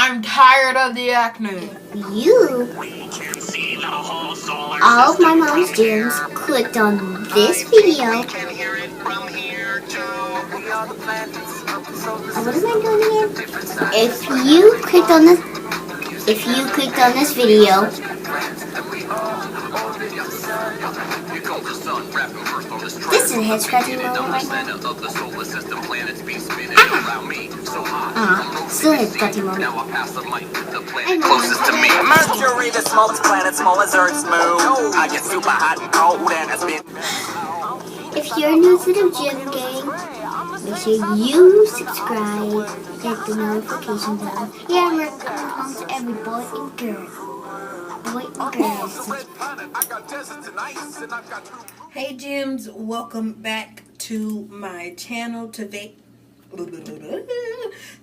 I'm tired of the acne. You, all of my mom's gems, clicked on this video. What am I doing again? If you clicked on this video, this is a head scratching moment right now. Still a head scratching moment. Closest to me, Mercury, the smallest planet, small as Earth's moon. I get super hot and cold, and it's been. If you're new to the Gem Gang, make sure you subscribe, hit the notification bell. Yeah, we're home to every boy and girl. Boy and girl. Hey Gems, welcome back to my channel.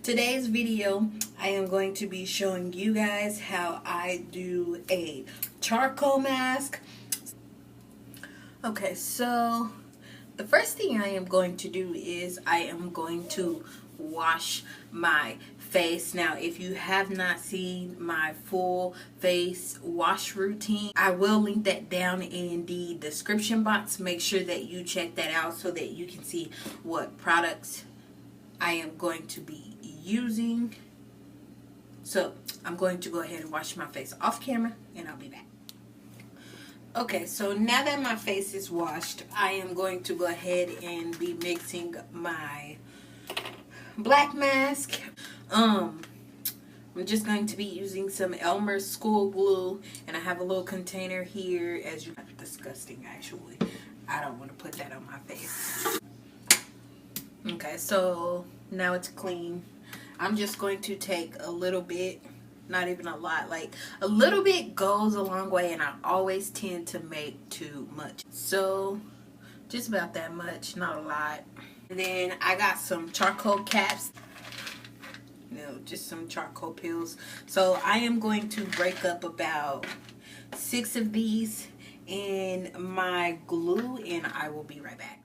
Today's video, I am going to be showing you guys how I do a charcoal mask. Okay, so the first thing I am going to do is I am going to wash my face. Now, if you have not seen my full face wash routine, I will link that down in the description box. Make sure that you check that out so that you can see what products I am going to be using. So I'm going to go ahead and wash my face off camera and I'll be back. Okay, so now that my face is washed, I am going to go ahead and be mixing my black mask. I'm just going to be using some Elmer's school glue, and I have a little container here. As you, disgusting actually. I don't want to put that on my face. Okay, so now it's clean. I'm just going to take a little bit, not even a lot, like a little bit goes a long way, and I always tend to make too much. So just about that much, not a lot. And then I got some charcoal caps, just some charcoal pills. So I am going to break up about 6 of these in my glue, and I will be right back.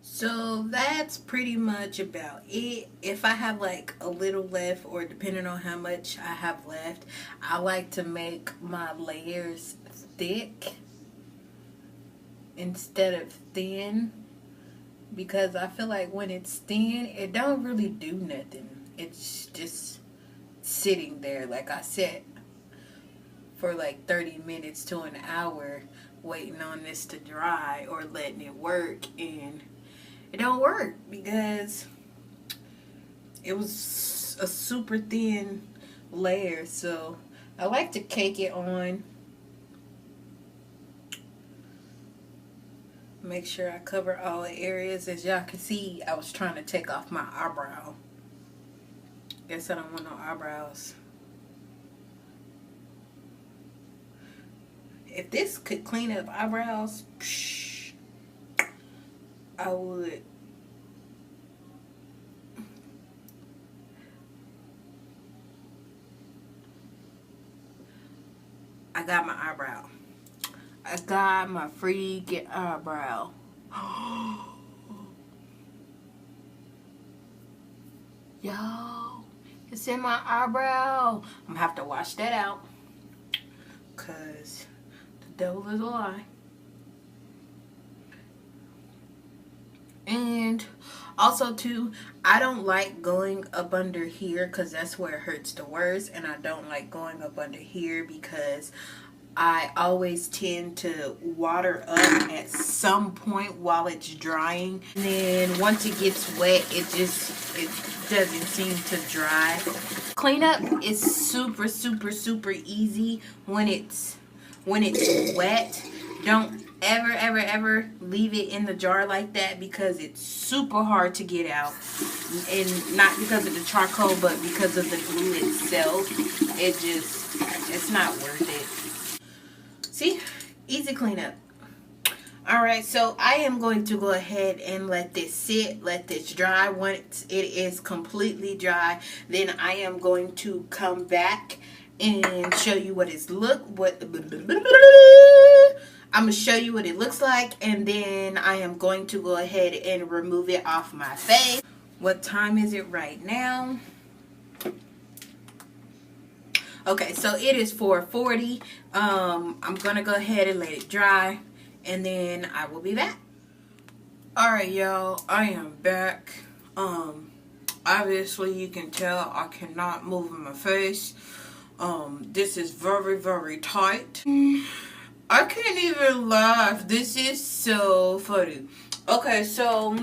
So that's pretty much about it. If I have like a little left, or depending on how much I have left, I like to make my layers thick instead of thin, because I feel like when it's thin, it don't really do nothing. It's just sitting there, like I said, for like 30 minutes to an hour waiting on this to dry or letting it work, and it don't work because it was a super thin layer. So I like to cake it on. Make sure I cover all the areas. As y'all can see, I was trying to take off my eyebrow. Guess I don't want no eyebrows. If this could clean up eyebrows, I would. I got my eyebrow. I got my freaking eyebrow. Yo, it's in my eyebrow. I'm gonna have to wash that out, because the devil is a lie. And also too, I don't like going up under here because that's where it hurts the worst, and I don't like going up under here because I always tend to water up at some point while it's drying, and then once it gets wet, it doesn't seem to dry. Cleanup is super easy when it's wet. Don't ever leave it in the jar like that, because it's super hard to get out, and not because of the charcoal but because of the glue itself. It's not worth it. See, easy cleanup. Alright, so I am going to go ahead and let this sit, let this dry. Once it is completely dry, then I am going to come back and show you what it's I'm I'm going to show you what it looks like, and then I am going to go ahead and remove it off my face. What time is it right now? Okay, so it is 4:40. I'm going to go ahead and let it dry, and then I will be back. Alright, y'all, I am back. Obviously you can tell I cannot move my face. This is very, very tight. I can't even laugh. This is so funny. Okay, so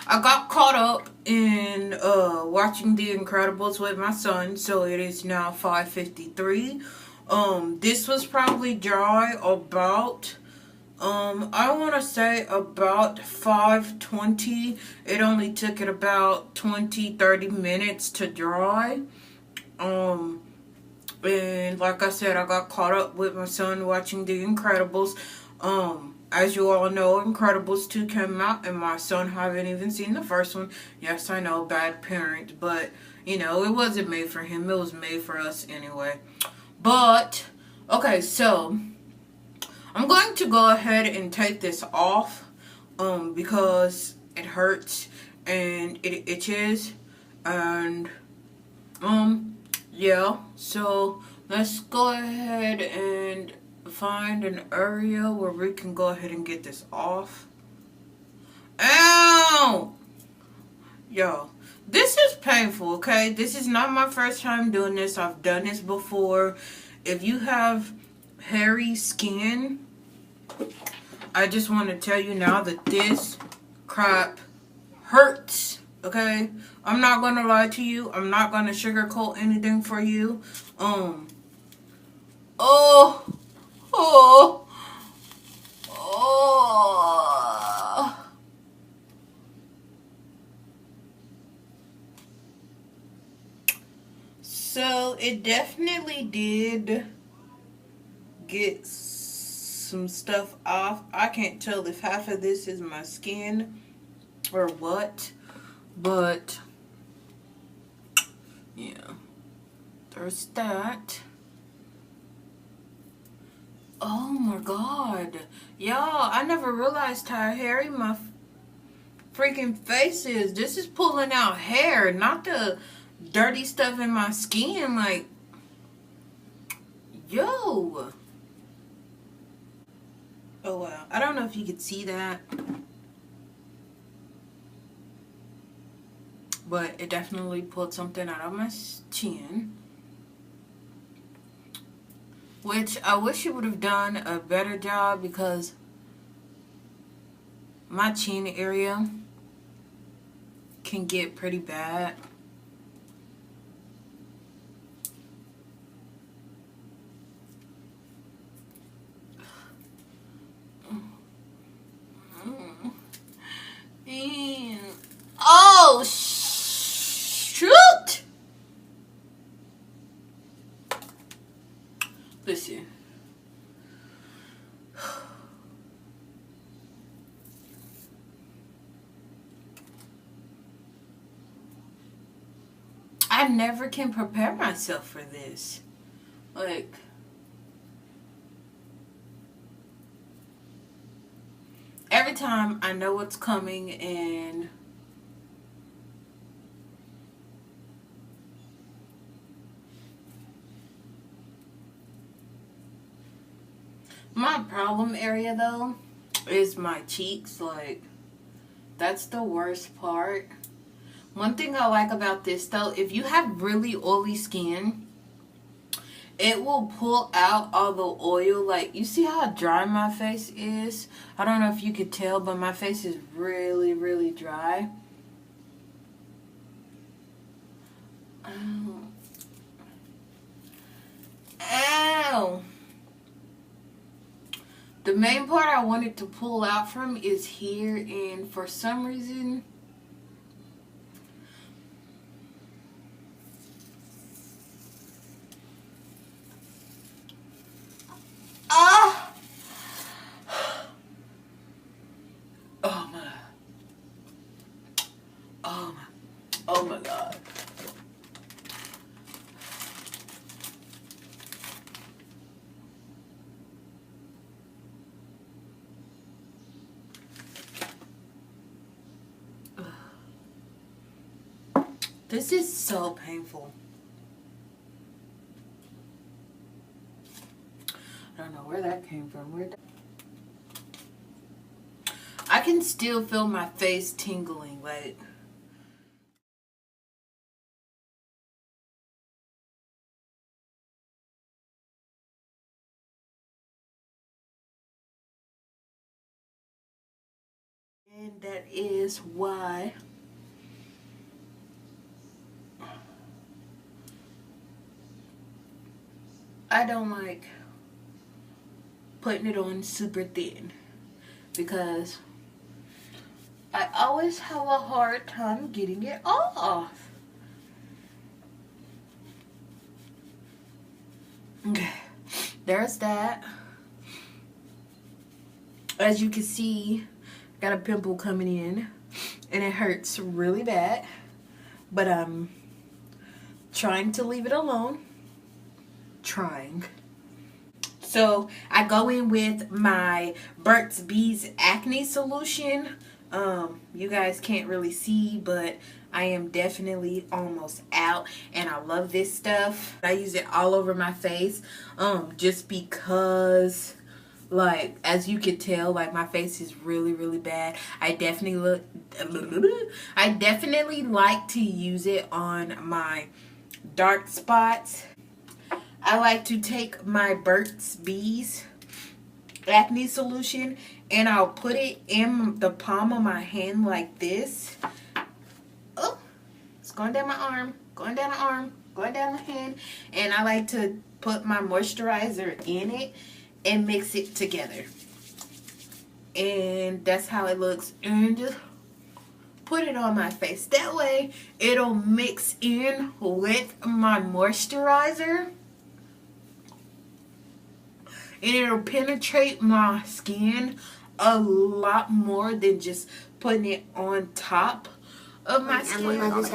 I got caught up in watching The Incredibles with my son, so it is now 5:53. This was probably dry about I want to say about 5:20. It only took it about 20-30 minutes to dry. And like I said, I got caught up with my son watching The Incredibles. As you all know, Incredibles 2 came out, and my son haven't even seen the first one. Yes, I know, bad parent, but, you know, it wasn't made for him. It was made for us anyway. But, okay, so I'm going to go ahead and take this off, because it hurts, and it itches, and, yeah, so let's go ahead and find an area where we can go ahead and get this off. Ow! Yo, this is painful, okay? This is not my first time doing this. I've done this before. If you have hairy skin, I just want to tell you now that this crap hurts. Okay, I'm not gonna lie to you. I'm not gonna sugarcoat anything for you. So it definitely did get some stuff off. I can't tell if half of this is my skin or what. But, yeah, there's that. Oh my god. Y'all, I never realized how hairy my freaking face is. This is pulling out hair, not the dirty stuff in my skin. Like, yo. Oh wow. I don't know if you could see that. But it definitely pulled something out of my chin. Which I wish it would have done a better job, because my chin area can get pretty bad. Oh, shoot! Listen. I never can prepare myself for this. Like, every time I know what's coming, and my problem area though is my cheeks. Like, that's the worst part. One thing I like about this though, if you have really oily skin, it will pull out all the oil. Like, you see how dry my face is? I don't know if you could tell, but my face is really, really dry. Ow. Ow. The main part I wanted to pull out from is here, and for some reason, oh my god. This is so painful. I don't know where that came from. I can still feel my face tingling, like. And that is why I don't like putting it on super thin, because I always have a hard time getting it off. Okay, there's that. As you can see, got a pimple coming in and it hurts really bad, but I'm trying to leave it alone. So I go in with my Burt's Bees acne solution. You guys can't really see, but I am definitely almost out, and I love this stuff. I use it all over my face, just because, like, as you can tell, like, my face is really bad. I definitely like to use it on my dark spots. I like to take my Burt's Bees acne solution and I'll put it in the palm of my hand like this. Oh, it's going down my arm, going down the arm, going down the hand. And I like to put my moisturizer in it and mix it together. And that's how it looks. And just put it on my face. That way it'll mix in with my moisturizer. And it'll penetrate my skin a lot more than just putting it on top of my skin. Plus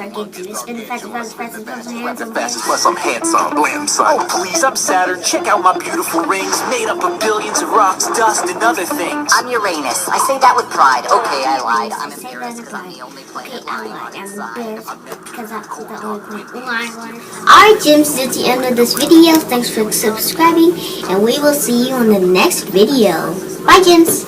I'm handsome, blam son. Oh please, I'm Saturn. Check out my beautiful rings, made up of billions of rocks, dust, and other things. I'm Uranus. I say that with pride. Okay, I lied. I'm embarrassed because I'm the only planet lying on its side. Alright, Gems, that's the end of this video. Thanks for subscribing, and we will see you on the next video. Bye, Gems.